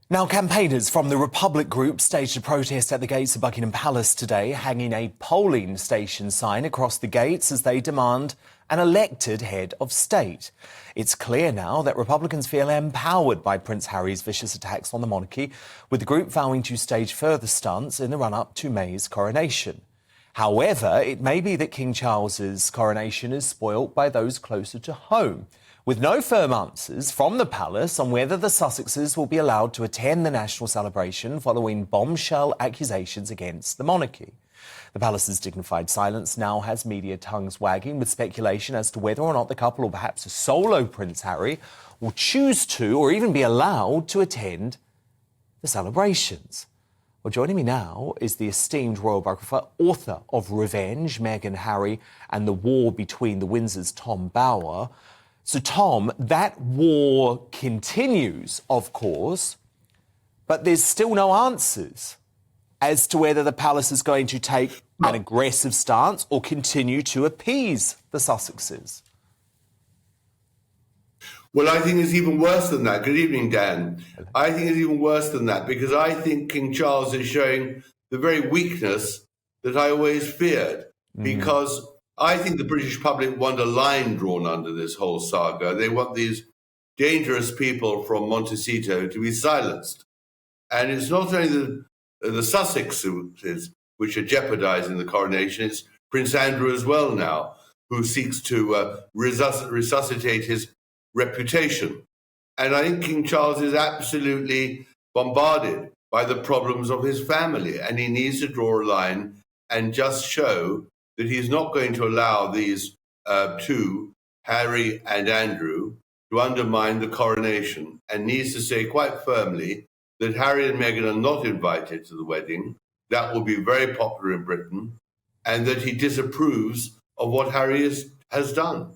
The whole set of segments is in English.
Now, campaigners from the Republic Group staged a protest at the gates of Buckingham Palace today, hanging a polling station sign across the gates as they demand an elected head of state. It's clear now that Republicans feel empowered by Prince Harry's vicious attacks on the monarchy, with the group vowing to stage further stunts in the run-up to May's coronation. However, it may be that King Charles's coronation is spoilt by those closer to home, with no firm answers from the palace on whether the Sussexes will be allowed to attend the national celebration following bombshell accusations against the monarchy. The palace's dignified silence now has media tongues wagging with speculation as to whether or not the couple, or perhaps a solo Prince Harry, will choose to or even be allowed to attend the celebrations. Well, joining me now is the esteemed royal biographer, author of Revenge, Meghan, Harry and the War Between the Windsors, Tom Bower. So, Tom, that war continues, of course, but there's still no answers as to whether the palace is going to take an aggressive stance or continue to appease the Sussexes. Well, I think it's even worse than that. Good evening, Dan. I think it's even worse than that because I think King Charles is showing the very weakness that I always feared, because I think the British public want a line drawn under this whole saga. They want these dangerous people from Montecito to be silenced. And it's not only the Sussexes which are jeopardizing the coronation, it's Prince Andrew as well now, who seeks to resuscitate his reputation. And I think King Charles is absolutely bombarded by the problems of his family, and he needs to draw a line and just show that he's not going to allow these two, Harry and Andrew, to undermine the coronation, and needs to say quite firmly that Harry and Meghan are not invited to the wedding. That will be very popular in Britain, and that he disapproves of what Harry has done.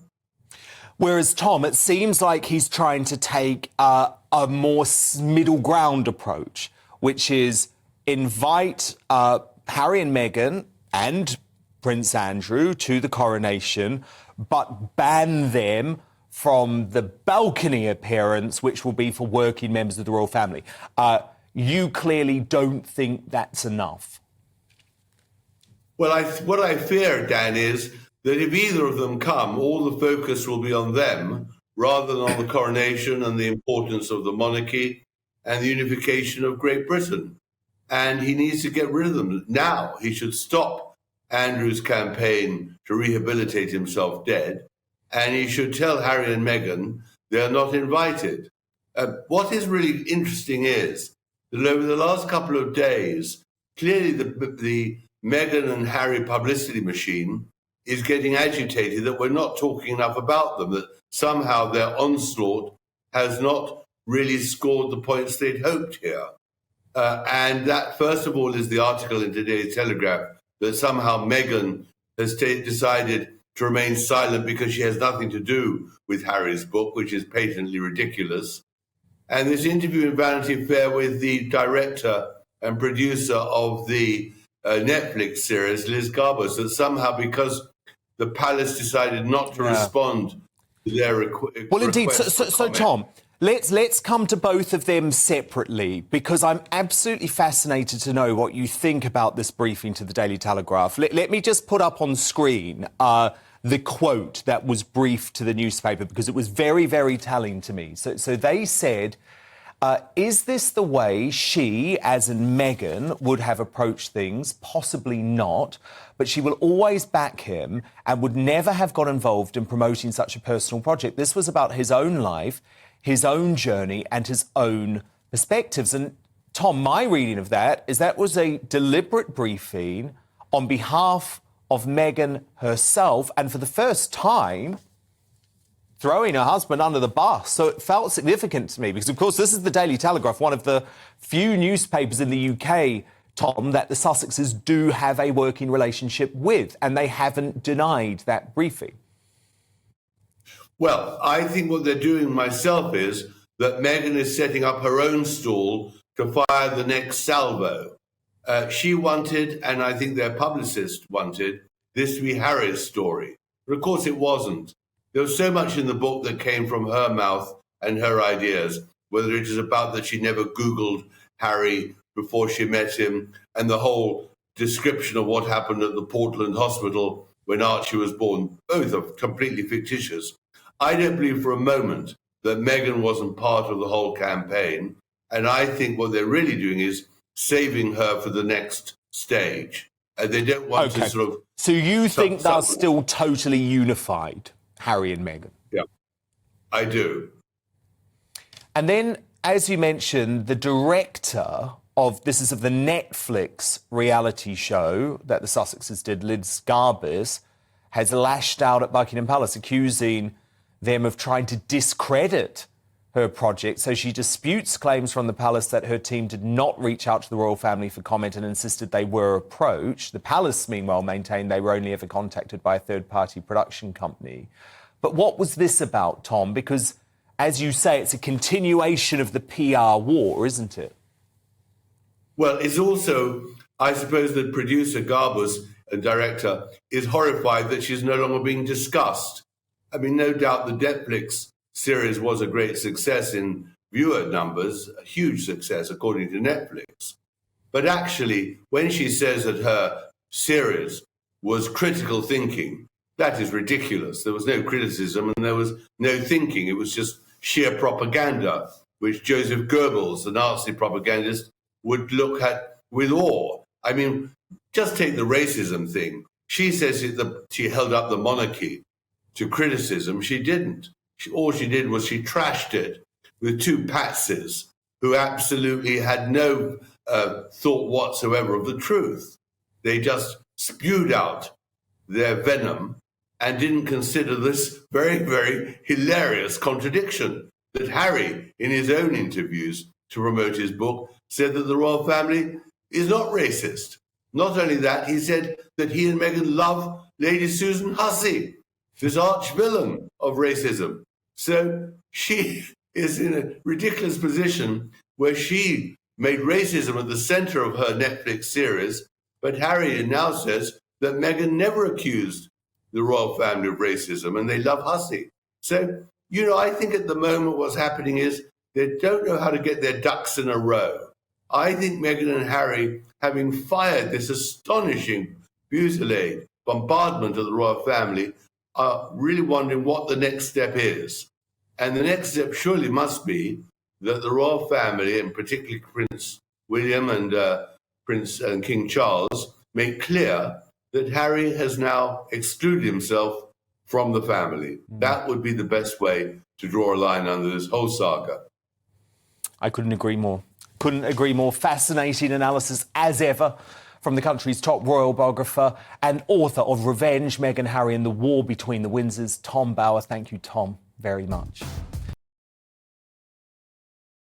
Whereas, Tom, it seems like he's trying to take a more middle ground approach, which is invite Harry and Meghan and Prince Andrew to the coronation, but ban them from the balcony appearance, which will be for working members of the royal family. You clearly don't think that's enough. Well, what I fear, Dan, is that if either of them come, all the focus will be on them rather than on the coronation and the importance of the monarchy and the unification of Great Britain. And he needs to get rid of them now. He should stop Andrew's campaign to rehabilitate himself dead, and he should tell Harry and Meghan they're not invited. What is really interesting is that over the last couple of days, clearly the Meghan and Harry publicity machine is getting agitated that we're not talking enough about them, that somehow their onslaught has not really scored the points they'd hoped here. And that, first of all, is the article in today's Telegraph that somehow Meghan has decided to remain silent because she has nothing to do with Harry's book, which is patently ridiculous. And this interview in Vanity Fair with the director and producer of the Netflix series, Liz Garbus, that somehow because the palace decided not to respond to their request. Well, indeed. So Tom, let's come to both of them separately, because I'm absolutely fascinated to know what you think about this briefing to the Daily Telegraph. Let me just put up on screen the quote that was briefed to the newspaper, because it was very, very telling to me. So they said, is this the way she, as in Meghan, would have approached things? Possibly not, but she will always back him and would never have got involved in promoting such a personal project. This was about his own life, his own journey and his own perspectives. And Tom, my reading of that is that was a deliberate briefing on behalf of Meghan herself, and for the first time, throwing her husband under the bus. So it felt significant to me because, of course, this is the Daily Telegraph, one of the few newspapers in the UK, Tom, that the Sussexes do have a working relationship with, and they haven't denied that briefing. Well, I think what they're doing myself is that Meghan is setting up her own stall to fire the next salvo. She wanted, and I think their publicist wanted, this to be Harry's story. But of course it wasn't. There was so much in the book that came from her mouth and her ideas. whether it is about that she never Googled Harry before she met him, and the whole description of what happened at the Portland hospital when Archie was born, both are completely fictitious. I don't believe for a moment that Meghan wasn't part of the whole campaign, and I think what they're really doing is saving her for the next stage. And they don't want to sort of... So you think that's still totally unified, Harry and Meghan? Yeah, I do. And then, as you mentioned, the director of the Netflix reality show that the Sussexes did, Liz Garbus, has lashed out at Buckingham Palace, accusing them of trying to discredit her project. So she disputes claims from the palace that her team did not reach out to the royal family for comment and insisted they were approached. The palace, meanwhile, maintained they were only ever contacted by a third-party production company. But what was this about, Tom? Because, as you say, it's a continuation of the PR war, isn't it? Well, it's also, I suppose, that producer Garbus and director is horrified that she's no longer being discussed. I mean, no doubt the Netflix series was a great success in viewer numbers, a huge success according to Netflix. But actually, when she says that her series was critical thinking, that is ridiculous. There was no criticism and there was no thinking. It was just sheer propaganda, which Joseph Goebbels, the Nazi propagandist, would look at with awe. I mean, just take the racism thing. She says that she held up the monarchy to criticism. She didn't. All she did was she trashed it with two patsies who absolutely had no thought whatsoever of the truth. They just spewed out their venom and didn't consider this very, very hilarious contradiction that Harry, in his own interviews to promote his book, said that the royal family is not racist. Not only that, he said that he and Meghan love Lady Susan Hussey, this arch-villain of racism. So she is in a ridiculous position where she made racism at the center of her Netflix series, but Harry now says that Meghan never accused the royal family of racism and they love Hussey. So, I think at the moment what's happening is they don't know how to get their ducks in a row. I think Meghan and Harry, having fired this astonishing fusillade, bombardment of the royal family, are really wondering what the next step is. And the next step surely must be that the royal family, and particularly Prince William and Prince and King Charles, make clear that Harry has now excluded himself from the family. That would be the best way to draw a line under this whole saga. I couldn't agree more. Couldn't agree more. Fascinating analysis, as ever, from the country's top royal biographer and author of Revenge, Meghan, Harry and the War Between the Windsors, Tom Bauer. Thank you, Tom, very much.